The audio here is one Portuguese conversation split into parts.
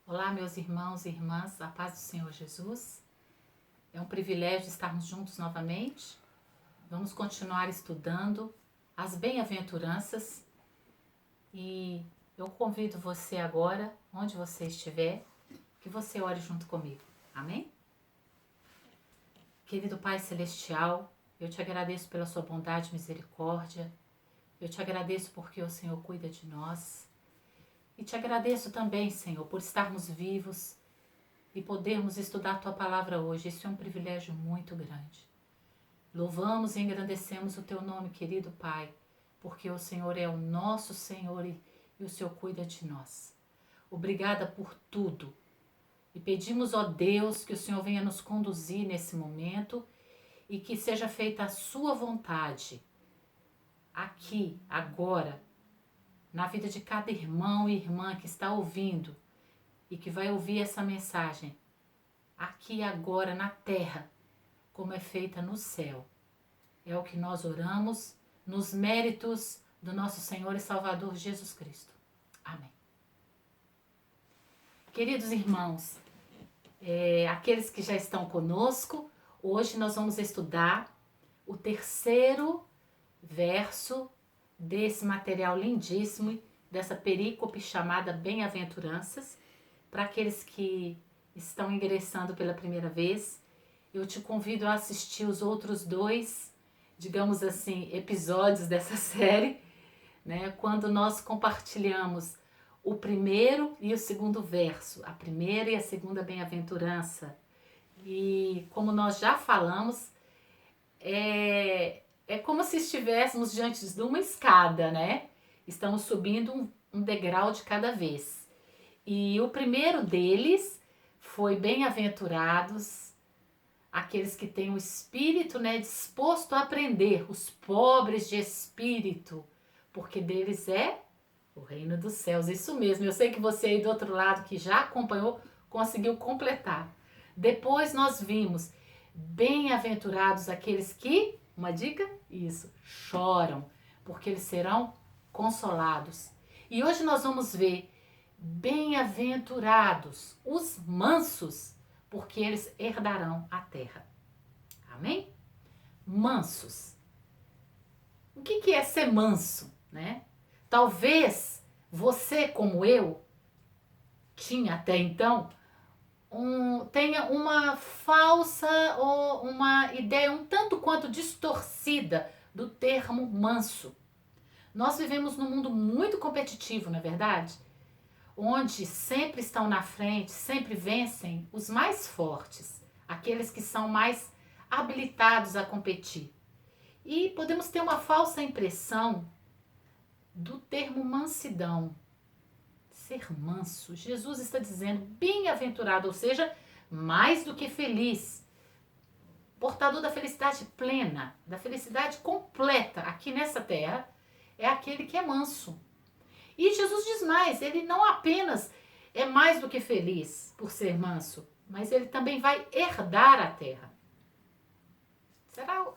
Olá, meus irmãos e irmãs, a paz do Senhor Jesus. É um privilégio estarmos juntos novamente. Vamos continuar estudando as bem-aventuranças e eu convido você agora, onde você estiver, que você ore junto comigo. Amém? Querido Pai Celestial, eu te agradeço pela sua bondade e misericórdia. Eu te agradeço porque o Senhor cuida de nós. E te agradeço também, Senhor, por estarmos vivos e podermos estudar a Tua Palavra hoje. Isso é um privilégio muito grande. Louvamos e engrandecemos o Teu nome, querido Pai, porque o Senhor é o nosso Senhor e o Senhor cuida de nós. Obrigada por tudo. E pedimos, ó Deus, que o Senhor venha nos conduzir nesse momento e que seja feita a Sua vontade, aqui, agora, na vida de cada irmão e irmã que está ouvindo e que vai ouvir essa mensagem, aqui agora na terra, como é feita no céu. É o que nós oramos nos méritos do nosso Senhor e Salvador Jesus Cristo. Amém. Queridos irmãos, aqueles que já estão conosco, hoje nós vamos estudar o terceiro verso desse material lindíssimo, dessa perícope chamada Bem-aventuranças. Para aqueles que estão ingressando pela primeira vez, eu te convido a assistir os outros dois, digamos assim, episódios dessa série, né? Quando nós compartilhamos o primeiro e o segundo verso, a primeira e a segunda bem-aventurança. E como nós já falamos, é como se estivéssemos diante de uma escada, né? Estamos subindo um degrau de cada vez. E o primeiro deles foi bem-aventurados aqueles que têm o espírito, né, disposto a aprender, os pobres de espírito, porque deles é o reino dos céus. Isso mesmo, eu sei que você aí do outro lado que já acompanhou, conseguiu completar. Depois nós vimos bem-aventurados aqueles que, uma dica? Isso, choram, porque eles serão consolados. E hoje nós vamos ver bem-aventurados os mansos, porque eles herdarão a terra. Amém? Mansos. O que é ser manso, né? Talvez você, como eu, tinha até então, tenha uma falsa ou uma ideia um tanto quanto distorcida do termo manso. Nós vivemos num mundo muito competitivo, não é verdade? Onde sempre estão na frente, sempre vencem os mais fortes, aqueles que são mais habilitados a competir. E podemos ter uma falsa impressão do termo mansidão. Ser manso. Jesus está dizendo bem-aventurado, ou seja, mais do que feliz. Portador da felicidade plena, da felicidade completa aqui nessa terra, é aquele que é manso. E Jesus diz mais, ele não apenas é mais do que feliz por ser manso, mas ele também vai herdar a terra. Será o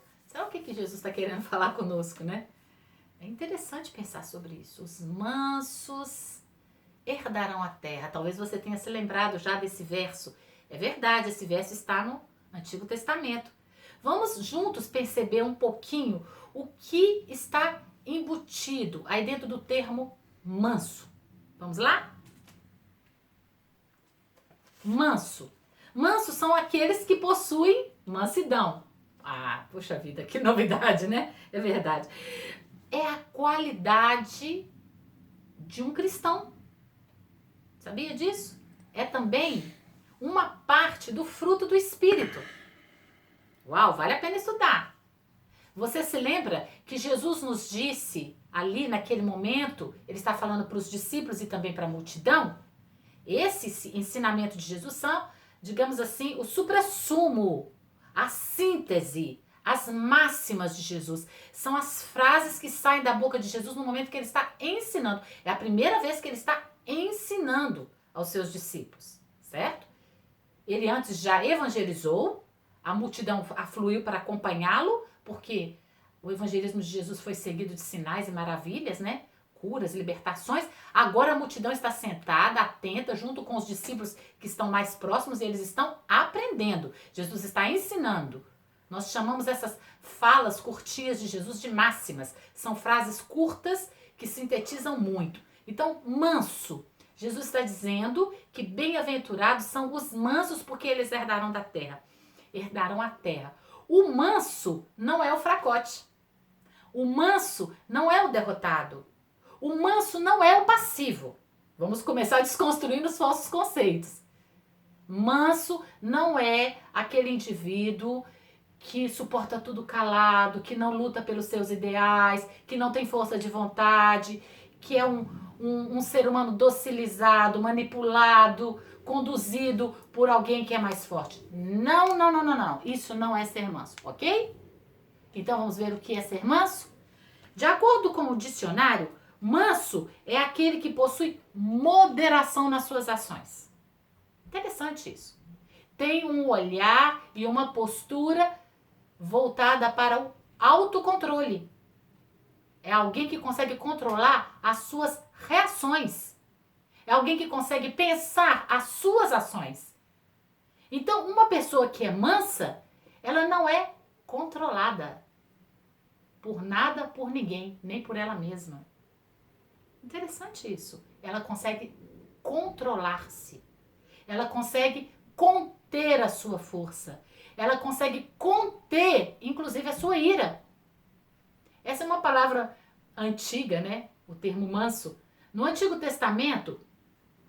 que Jesus está querendo falar conosco, né? É interessante pensar sobre isso. Os mansos herdarão a terra. Talvez você tenha se lembrado já desse verso. É verdade, esse verso está no Antigo Testamento. Vamos juntos perceber um pouquinho o que está embutido aí dentro do termo manso. Vamos lá? Manso. Mansos são aqueles que possuem mansidão. Ah, puxa vida, que novidade, né? É verdade. É a qualidade de um cristão. Sabia disso? É também uma parte do fruto do Espírito. Uau, vale a pena estudar. Você se lembra que Jesus nos disse ali naquele momento, ele está falando para os discípulos e também para a multidão, esse ensinamento de Jesus são, digamos assim, o suprassumo, a síntese, as máximas de Jesus. São as frases que saem da boca de Jesus no momento que ele está ensinando. É a primeira vez que ele está ensinando aos seus discípulos, certo? Ele antes já evangelizou, a multidão afluiu para acompanhá-lo, porque o evangelismo de Jesus foi seguido de sinais e maravilhas, né? curas, libertações. Agora a multidão está sentada, atenta, junto com os discípulos que estão mais próximos, e eles estão aprendendo. Jesus está ensinando. Nós chamamos essas falas curtinhas de Jesus de máximas. São frases curtas que sintetizam muito. Então, manso. Jesus está dizendo que bem-aventurados são os mansos, porque eles herdarão da terra. Herdarão a terra. O manso não é o fracote. O manso não é o derrotado. O manso não é o passivo. Vamos começar desconstruindo os falsos conceitos. Manso não é aquele indivíduo que suporta tudo calado, que não luta pelos seus ideais, que não tem força de vontade, que é um ser humano docilizado, manipulado, conduzido por alguém que é mais forte. Não, não, não, não, não. Isso não é ser manso, ok? Então vamos ver o que é ser manso? De acordo com o dicionário, manso é aquele que possui moderação nas suas ações. Interessante isso. Tem um olhar e uma postura voltada para o autocontrole. É alguém que consegue controlar as suas reações. É alguém que consegue pensar as suas ações. Então, uma pessoa que é mansa, ela não é controlada por nada, por ninguém, nem por ela mesma. Interessante isso. Ela consegue controlar-se. Ela consegue conter a sua força. Ela consegue conter, inclusive, a sua ira. Essa é uma palavra antiga, né? O termo manso. No Antigo Testamento,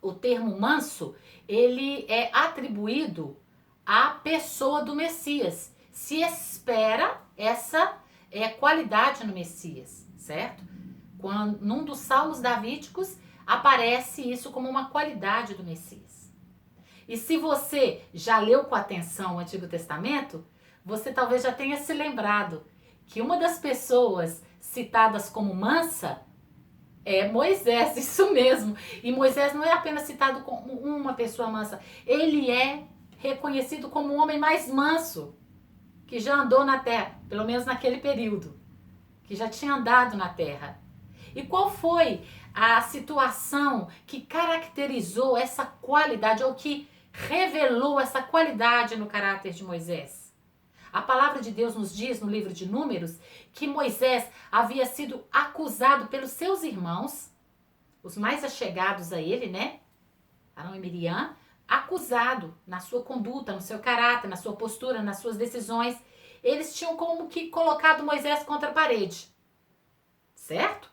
o termo manso, ele é atribuído à pessoa do Messias. Se espera essa qualidade no Messias, certo? Quando, num dos salmos davídicos, aparece isso como uma qualidade do Messias. E se você já leu com atenção o Antigo Testamento, você talvez já tenha se lembrado que uma das pessoas citadas como mansa é Moisés, isso mesmo. E Moisés não é apenas citado como uma pessoa mansa, ele é reconhecido como o homem mais manso que já andou na terra, pelo menos naquele período, que já tinha andado na terra. E qual foi a situação que caracterizou essa qualidade, ou que revelou essa qualidade no caráter de Moisés? A palavra de Deus nos diz, no livro de Números, que Moisés havia sido acusado pelos seus irmãos, os mais achegados a ele, né? Arão e Miriam, acusado na sua conduta, no seu caráter, na sua postura, nas suas decisões. Eles tinham como que colocado Moisés contra a parede, certo?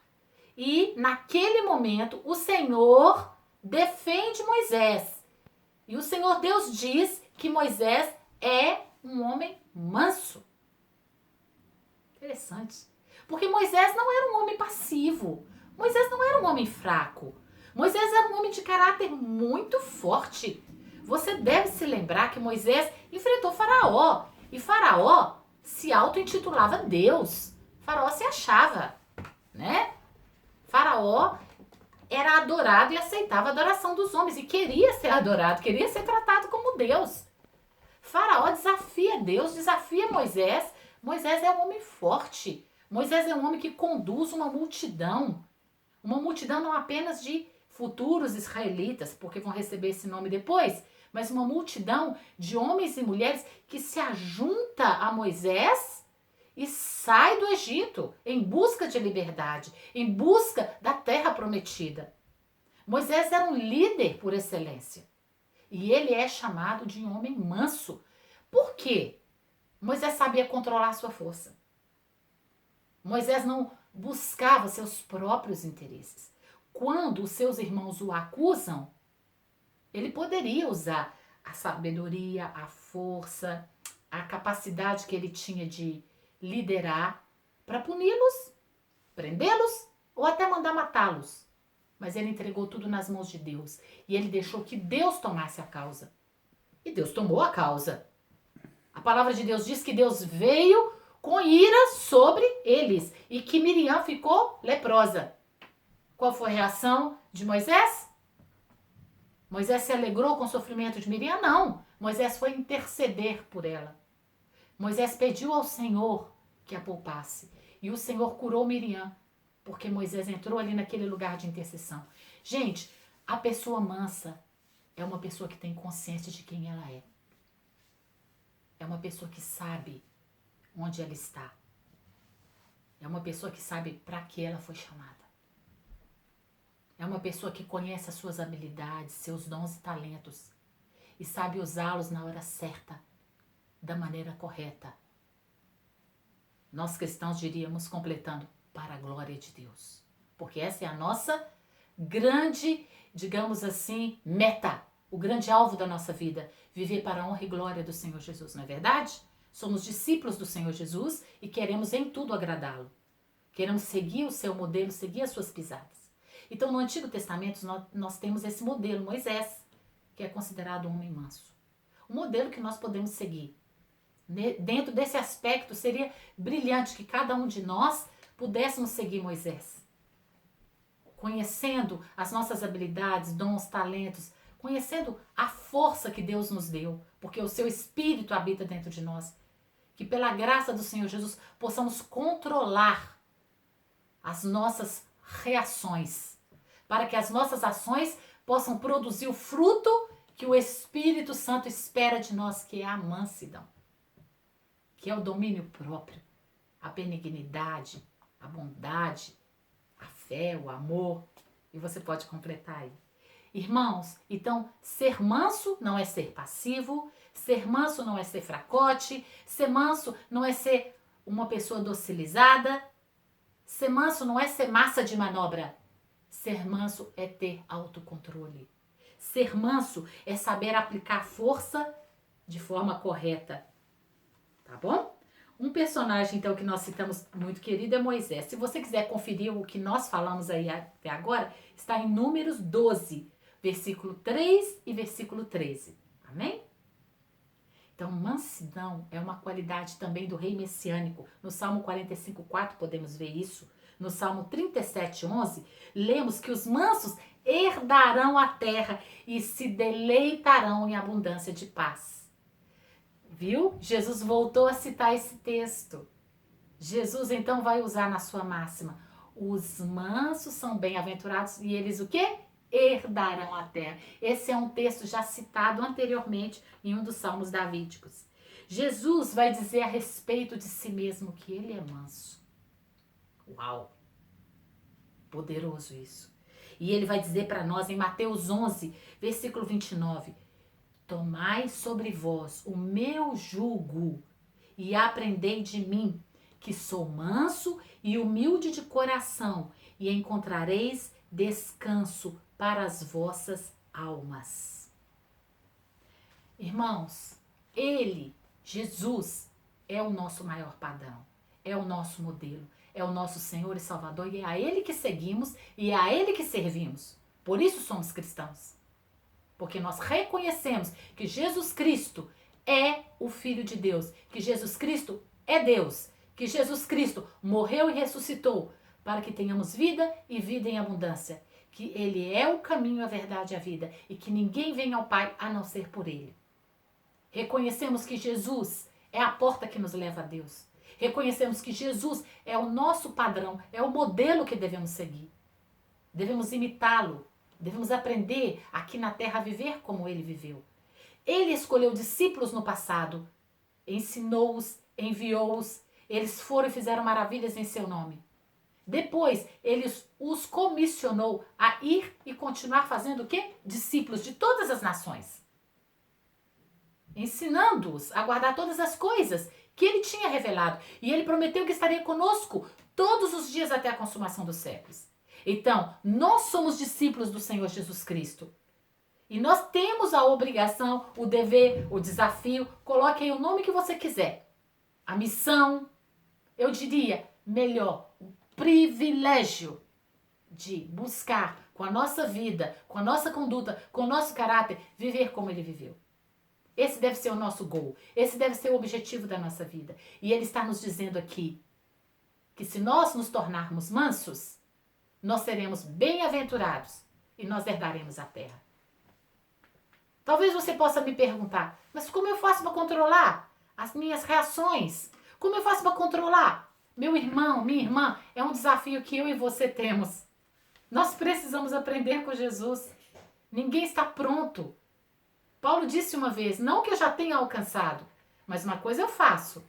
E naquele momento o Senhor defende Moisés. E o Senhor Deus diz que Moisés é um homem manso. Interessante. Porque Moisés não era um homem passivo. Moisés não era um homem fraco. Moisés era um homem de caráter muito forte. Você deve se lembrar que Moisés enfrentou Faraó. E Faraó se auto-intitulava Deus. Faraó se achava, né? Faraó era adorado e aceitava a adoração dos homens. E queria ser adorado, queria ser tratado como Deus. Faraó desafia Deus, desafia Moisés. Moisés é um homem forte. Moisés é um homem que conduz uma multidão. Uma multidão não apenas de futuros israelitas, porque vão receber esse nome depois, mas uma multidão de homens e mulheres que se ajunta a Moisés e sai do Egito em busca de liberdade, em busca da terra prometida. Moisés era um líder por excelência. E ele é chamado de um homem manso. Por quê? Moisés sabia controlar sua força. Moisés não buscava seus próprios interesses. Quando os seus irmãos o acusam, ele poderia usar a sabedoria, a força, a capacidade que ele tinha de liderar para puni-los, prendê-los ou até mandar matá-los. Mas ele entregou tudo nas mãos de Deus e ele deixou que Deus tomasse a causa. E Deus tomou a causa. A palavra de Deus diz que Deus veio com ira sobre eles e que Miriam ficou leprosa. Qual foi a reação de Moisés? Moisés se alegrou com o sofrimento de Miriam? Não. Moisés foi interceder por ela. Moisés pediu ao Senhor que a poupasse. E o Senhor curou Miriam, porque Moisés entrou ali naquele lugar de intercessão. Gente, a pessoa mansa é uma pessoa que tem consciência de quem ela é. É uma pessoa que sabe onde ela está. É uma pessoa que sabe para que ela foi chamada. É uma pessoa que conhece as suas habilidades, seus dons e talentos e sabe usá-los na hora certa, da maneira correta. Nós cristãos diríamos, completando, para a glória de Deus. Porque essa é a nossa grande, digamos assim, meta, o grande alvo da nossa vida, viver para a honra e glória do Senhor Jesus, não é verdade? Somos discípulos do Senhor Jesus e queremos em tudo agradá-lo. Queremos seguir o seu modelo, seguir as suas pisadas. Então, no Antigo Testamento, nós temos esse modelo, Moisés, que é considerado um homem manso. Um modelo que nós podemos seguir. Dentro desse aspecto, seria brilhante que cada um de nós pudéssemos seguir Moisés. Conhecendo as nossas habilidades, dons, talentos, conhecendo a força que Deus nos deu, porque o seu Espírito habita dentro de nós. Que pela graça do Senhor Jesus possamos controlar as nossas reações, para que as nossas ações possam produzir o fruto que o Espírito Santo espera de nós, que é a mansidão, que é o domínio próprio, a benignidade, a bondade, a fé, o amor, e você pode completar aí. Irmãos, então, ser manso não é ser passivo, ser manso não é ser fracote, ser manso não é ser uma pessoa docilizada, ser manso não é ser massa de manobra. Ser manso é ter autocontrole. Ser manso é saber aplicar força de forma correta. Tá bom? Um personagem, então, que nós citamos muito querido é Moisés. Se você quiser conferir o que nós falamos aí até agora, está em Números 12, versículo 3 e versículo 13. Amém? Então, mansidão é uma qualidade também do rei messiânico. No Salmo 45:4 podemos ver isso. No Salmo 37:11, lemos que os mansos herdarão a terra e se deleitarão em abundância de paz. Viu? Jesus voltou a citar esse texto. Jesus então vai usar na sua máxima: os mansos são bem-aventurados e eles o quê? Herdarão a terra. Esse é um texto já citado anteriormente em um dos salmos davídicos. Jesus vai dizer a respeito de si mesmo que ele é manso. Uau! Poderoso isso. E ele vai dizer para nós em Mateus 11, versículo 29, tomai sobre vós o meu jugo e aprendei de mim, que sou manso e humilde de coração, e encontrareis descanso para as vossas almas. Irmãos, ele, Jesus, é o nosso maior padrão, é o nosso modelo, é o nosso Senhor e Salvador, e é a ele que seguimos e é a ele que servimos. Por isso somos cristãos. Porque nós reconhecemos que Jesus Cristo é o Filho de Deus, que Jesus Cristo é Deus, que Jesus Cristo morreu e ressuscitou para que tenhamos vida e vida em abundância, que ele é o caminho, a verdade e a vida, e que ninguém vem ao Pai a não ser por ele. Reconhecemos que Jesus é a porta que nos leva a Deus. Reconhecemos que Jesus é o nosso padrão, é o modelo que devemos seguir. Devemos imitá-lo, devemos aprender aqui na terra a viver como ele viveu. Ele escolheu discípulos no passado, ensinou-os, enviou-os, eles foram e fizeram maravilhas em seu nome. Depois, ele os comissionou a ir e continuar fazendo o quê? Discípulos de todas as nações. Ensinando-os a guardar todas as coisas que ele tinha revelado. E ele prometeu que estaria conosco todos os dias até a consumação dos séculos. Então, nós somos discípulos do Senhor Jesus Cristo. E nós temos a obrigação, o dever, o desafio, coloque aí o nome que você quiser. A missão, eu diria, melhor, o privilégio de buscar com a nossa vida, com a nossa conduta, com o nosso caráter, viver como ele viveu. Esse deve ser o nosso goal, esse deve ser o objetivo da nossa vida. E ele está nos dizendo aqui que se nós nos tornarmos mansos, nós seremos bem-aventurados e nós herdaremos a terra. Talvez você possa me perguntar, mas como eu faço para controlar as minhas reações? Como eu faço para controlar Meu irmão, minha irmã, é um desafio que eu e você temos. Nós precisamos aprender com Jesus. Ninguém está pronto. Paulo disse uma vez, não que eu já tenha alcançado, mas uma coisa eu faço.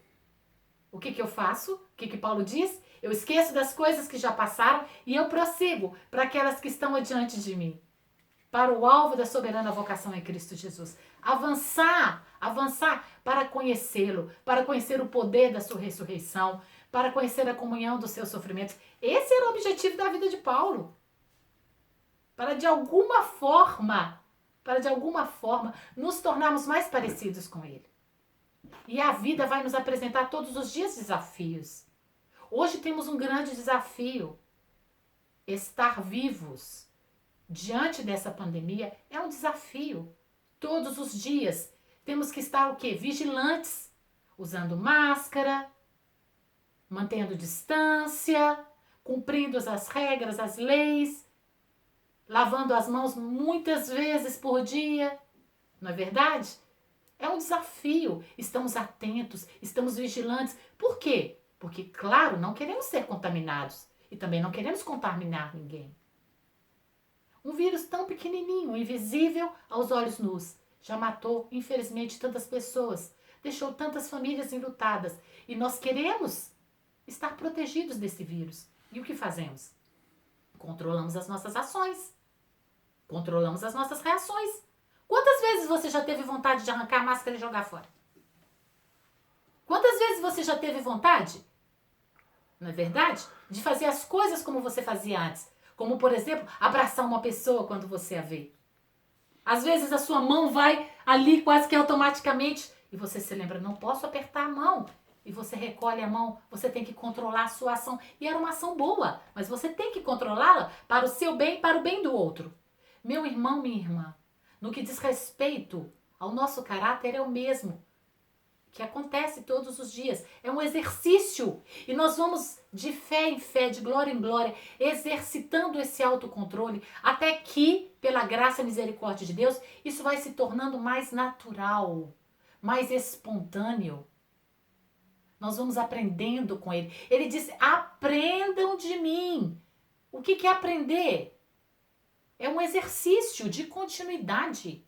O que eu faço? O que Paulo diz? Eu esqueço das coisas que já passaram e eu prossigo para aquelas que estão adiante de mim. Para o alvo da soberana vocação em Cristo Jesus. Avançar para conhecê-lo, para conhecer o poder da sua ressurreição, para conhecer a comunhão dos seus sofrimentos. Esse era o objetivo da vida de Paulo. Para de alguma forma, nos tornarmos mais parecidos com ele. E a vida vai nos apresentar todos os dias desafios. Hoje temos um grande desafio. Estar vivos diante dessa pandemia é um desafio. Todos os dias temos que estar o quê? Vigilantes, usando máscara, mantendo distância, cumprindo as regras, as leis, lavando as mãos muitas vezes por dia. Não é verdade? É um desafio. Estamos atentos, estamos vigilantes. Por quê? Porque, claro, não queremos ser contaminados e também não queremos contaminar ninguém. Um vírus tão pequenininho, invisível aos olhos nus, já matou, infelizmente, tantas pessoas, deixou tantas famílias enlutadas e nós queremos estar protegidos desse vírus. E o que fazemos? Controlamos as nossas ações, controlamos as nossas reações. Quantas vezes você já teve vontade de arrancar a máscara e jogar fora? Quantas vezes você já teve vontade, não é verdade, de fazer as coisas como você fazia antes? Como, por exemplo, abraçar uma pessoa quando você a vê. Às vezes a sua mão vai ali quase que automaticamente e você se lembra, não posso apertar a mão. E você recolhe a mão, você tem que controlar a sua ação. E era uma ação boa, mas você tem que controlá-la para o seu bem e para o bem do outro. Meu irmão, minha irmã, no que diz respeito ao nosso caráter é o mesmo. Que acontece todos os dias. É um exercício. E nós vamos de fé em fé, de glória em glória, exercitando esse autocontrole, até que, pela graça e misericórdia de Deus, isso vai se tornando mais natural, mais espontâneo. Nós vamos aprendendo com ele. Ele disse, aprendam de mim. O que é aprender? É um exercício de continuidade.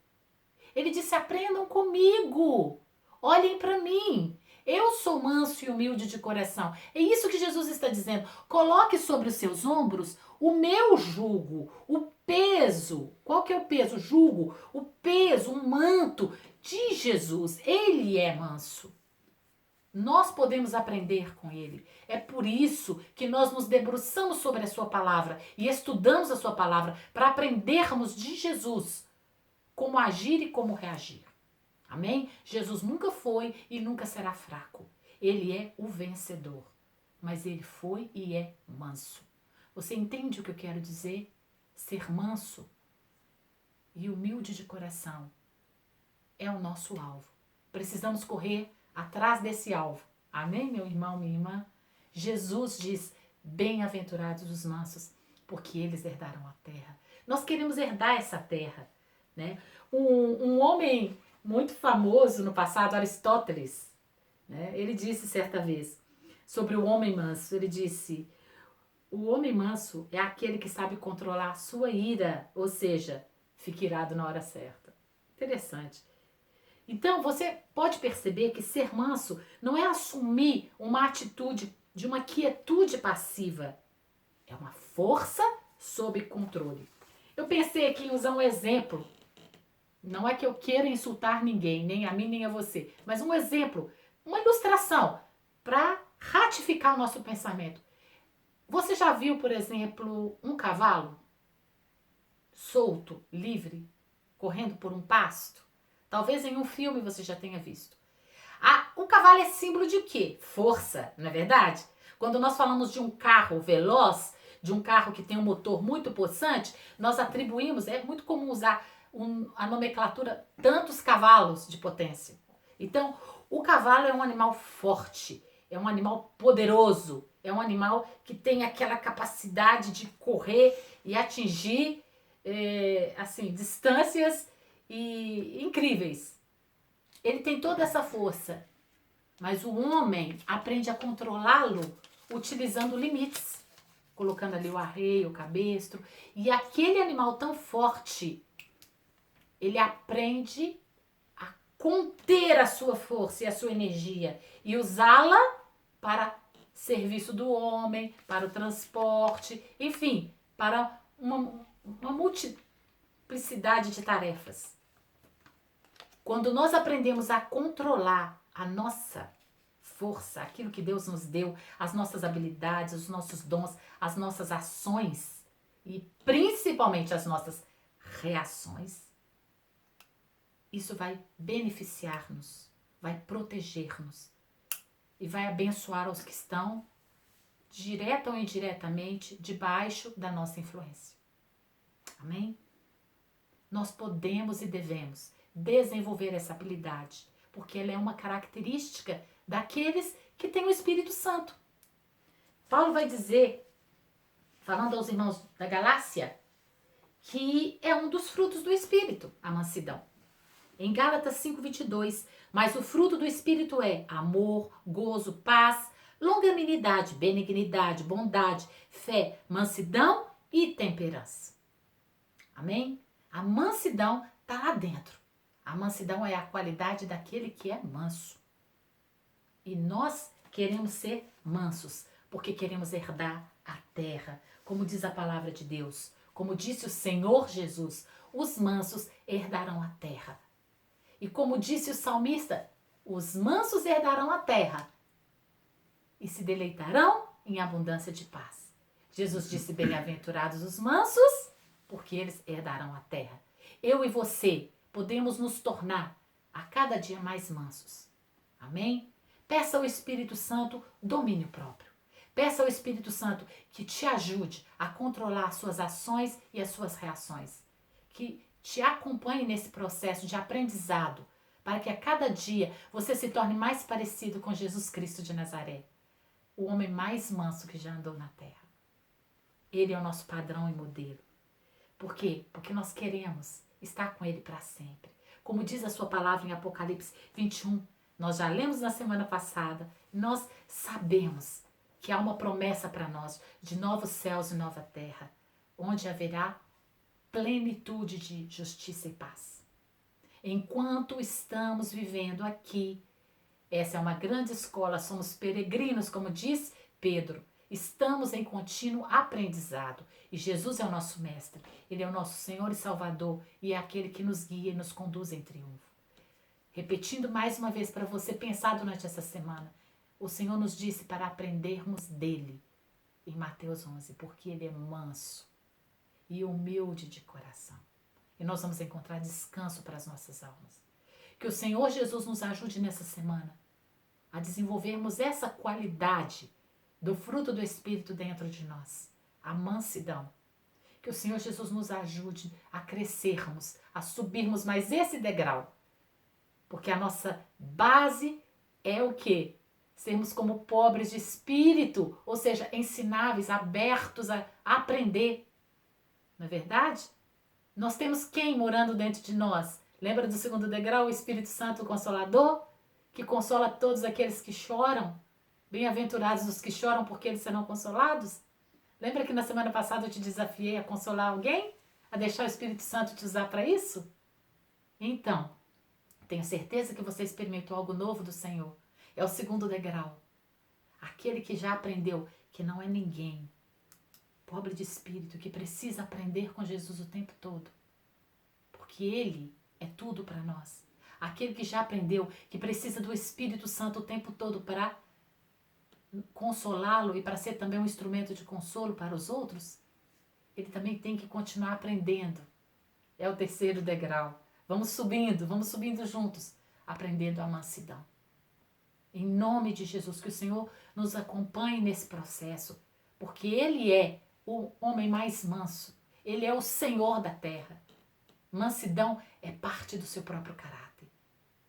Ele disse, aprendam comigo. Olhem para mim. Eu sou manso e humilde de coração. É isso que Jesus está dizendo. Coloque sobre os seus ombros o meu jugo, o peso. Qual que é o peso? O jugo, o peso, o manto de Jesus. Ele é manso. Nós podemos aprender com ele. É por isso que nós nos debruçamos sobre a sua palavra e estudamos a sua palavra para aprendermos de Jesus como agir e como reagir. Amém? Jesus nunca foi e nunca será fraco. Ele é o vencedor. Mas ele foi e é manso. Você entende o que eu quero dizer? Ser manso e humilde de coração é o nosso alvo. Precisamos correr atrás desse alvo. Amém, meu irmão, minha irmã? Jesus diz, bem-aventurados os mansos, porque eles herdarão a terra. Nós queremos herdar essa terra, né? Um homem muito famoso no passado, Aristóteles, né? Ele disse certa vez sobre o homem manso, ele disse, o homem manso é aquele que sabe controlar a sua ira, ou seja, fica irado na hora certa. Interessante. Então, você pode perceber que ser manso não é assumir uma atitude de uma quietude passiva. É uma força sob controle. Eu pensei aqui em usar um exemplo. Não é que eu queira insultar ninguém, nem a mim, nem a você. Mas um exemplo, uma ilustração para ratificar o nosso pensamento. Você já viu, por exemplo, um cavalo solto, livre, correndo por um pasto? Talvez em um filme você já tenha visto. O cavalo é símbolo de quê? Força, não é verdade? Quando nós falamos de um carro veloz, de um carro que tem um motor muito possante, nós atribuímos, é muito comum usar a nomenclatura tantos cavalos de potência. Então, o cavalo é um animal forte, é um animal poderoso, é um animal que tem aquela capacidade de correr e atingir distâncias incríveis. Ele tem toda essa força, mas o homem aprende a controlá-lo utilizando limites, colocando ali o arreio, o cabestro. E aquele animal tão forte, ele aprende a conter a sua força e a sua energia e usá-la para serviço do homem, para o transporte, enfim, para uma multiplicidade de tarefas. Quando nós aprendemos a controlar a nossa força, aquilo que Deus nos deu, as nossas habilidades, os nossos dons, as nossas ações e principalmente as nossas reações, isso vai beneficiar-nos, vai proteger-nos e vai abençoar os que estão, direta ou indiretamente, debaixo da nossa influência. Amém? Nós podemos e devemos desenvolver essa habilidade, porque ela é uma característica daqueles que têm o Espírito Santo. Paulo vai dizer, falando aos irmãos da Galácia, que é um dos frutos do Espírito, a mansidão. Em Gálatas 5:22, mas o fruto do Espírito é amor, gozo, paz, longanimidade, benignidade, bondade, fé, mansidão e temperança. Amém? A mansidão está lá dentro. A mansidão é a qualidade daquele que é manso. E nós queremos ser mansos, porque queremos herdar a terra. Como diz a palavra de Deus, como disse o Senhor Jesus, os mansos herdarão a terra. E como disse o salmista, os mansos herdarão a terra e se deleitarão em abundância de paz. Jesus disse, bem-aventurados os mansos, porque eles herdarão a terra. Eu e você podemos nos tornar a cada dia mais mansos. Amém? Peça ao Espírito Santo domínio próprio. Peça ao Espírito Santo que te ajude a controlar as suas ações e as suas reações. Que te acompanhe nesse processo de aprendizado, para que a cada dia você se torne mais parecido com Jesus Cristo de Nazaré, o homem mais manso que já andou na terra. Ele é o nosso padrão e modelo. Por quê? Porque nós queremos estar com ele para sempre. Como diz a sua palavra em Apocalipse 21, nós já lemos na semana passada, nós sabemos que há uma promessa para nós de novos céus e nova terra, onde haverá plenitude de justiça e paz. Enquanto estamos vivendo aqui, essa é uma grande escola, somos peregrinos, como diz Pedro. Estamos em contínuo aprendizado e Jesus é o nosso mestre, Ele é o nosso Senhor e Salvador e é aquele que nos guia e nos conduz em triunfo. Repetindo mais uma vez para você pensar durante essa semana, o Senhor nos disse para aprendermos dele em Mateus 11, porque ele é manso e humilde de coração. E nós vamos encontrar descanso para as nossas almas. Que o Senhor Jesus nos ajude nessa semana a desenvolvermos essa qualidade do fruto do Espírito dentro de nós, a mansidão. Que o Senhor Jesus nos ajude a crescermos, a subirmos mais esse degrau. Porque a nossa base é o quê? Sermos como pobres de espírito, ou seja, ensináveis, abertos a aprender. Não é verdade? Nós temos quem morando dentro de nós? Lembra do segundo degrau, o Espírito Santo, o Consolador? Que consola todos aqueles que choram? Bem-aventurados os que choram, porque eles serão consolados? Lembra que na semana passada eu te desafiei a consolar alguém? A deixar o Espírito Santo te usar para isso? Então, tenho certeza que você experimentou algo novo do Senhor. É o segundo degrau. Aquele que já aprendeu que não é ninguém, pobre de espírito, que precisa aprender com Jesus o tempo todo. Porque Ele é tudo para nós. Aquele que já aprendeu que precisa do Espírito Santo o tempo todo para consolá-lo e para ser também um instrumento de consolo para os outros, ele também tem que continuar aprendendo. É o terceiro degrau. Vamos subindo juntos, aprendendo a mansidão. Em nome de Jesus, que o Senhor nos acompanhe nesse processo, porque Ele é o homem mais manso. Ele é o Senhor da terra. Mansidão é parte do seu próprio caráter.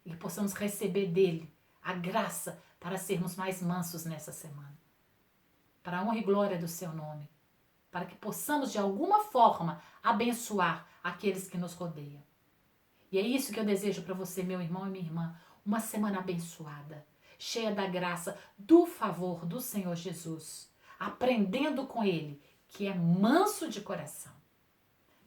E que possamos receber dele a graça para sermos mais mansos nessa semana. Para a honra e glória do seu nome. Para que possamos de alguma forma abençoar aqueles que nos rodeiam. E é isso que eu desejo para você, meu irmão e minha irmã. Uma semana abençoada. cheia da graça, do favor do Senhor Jesus, aprendendo com Ele, que é manso de coração,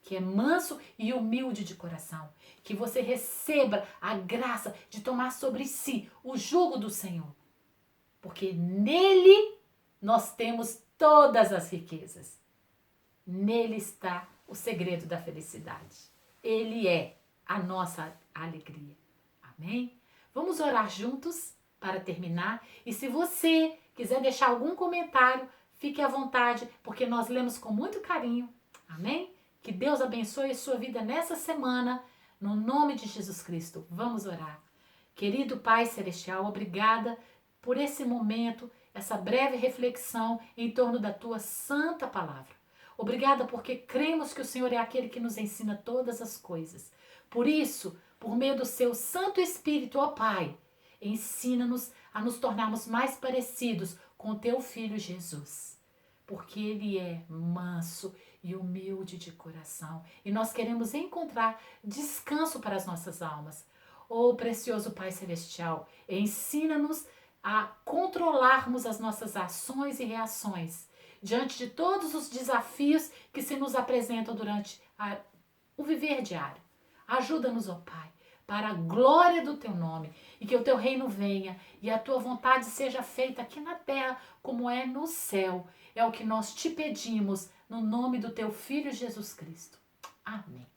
que é manso e humilde de coração, que você receba a graça de tomar sobre si o jugo do Senhor, porque nele nós temos todas as riquezas. Nele está o segredo da felicidade. Ele é a nossa alegria. Amém? Vamos orar juntos para terminar. E se você quiser deixar algum comentário, fique à vontade, porque nós lemos com muito carinho. Amém? Que Deus abençoe a sua vida nessa semana, no nome de Jesus Cristo. Vamos orar. Querido Pai Celestial, obrigada por esse momento, essa breve reflexão em torno da Tua santa palavra. Obrigada porque cremos que o Senhor é aquele que nos ensina todas as coisas. Por isso, por meio do Seu Santo Espírito, ó Pai, ensina-nos a nos tornarmos mais parecidos com Teu Filho Jesus. Porque Ele é manso e humilde de coração. E nós queremos encontrar descanso para as nossas almas. Oh, precioso Pai Celestial, ensina-nos a controlarmos as nossas ações e reações diante de todos os desafios que se nos apresentam durante o viver diário. Ajuda-nos, ó Pai, para a glória do Teu nome, e que o Teu reino venha e a Tua vontade seja feita aqui na terra como é no céu. É o que nós te pedimos no nome do Teu Filho Jesus Cristo. Amém.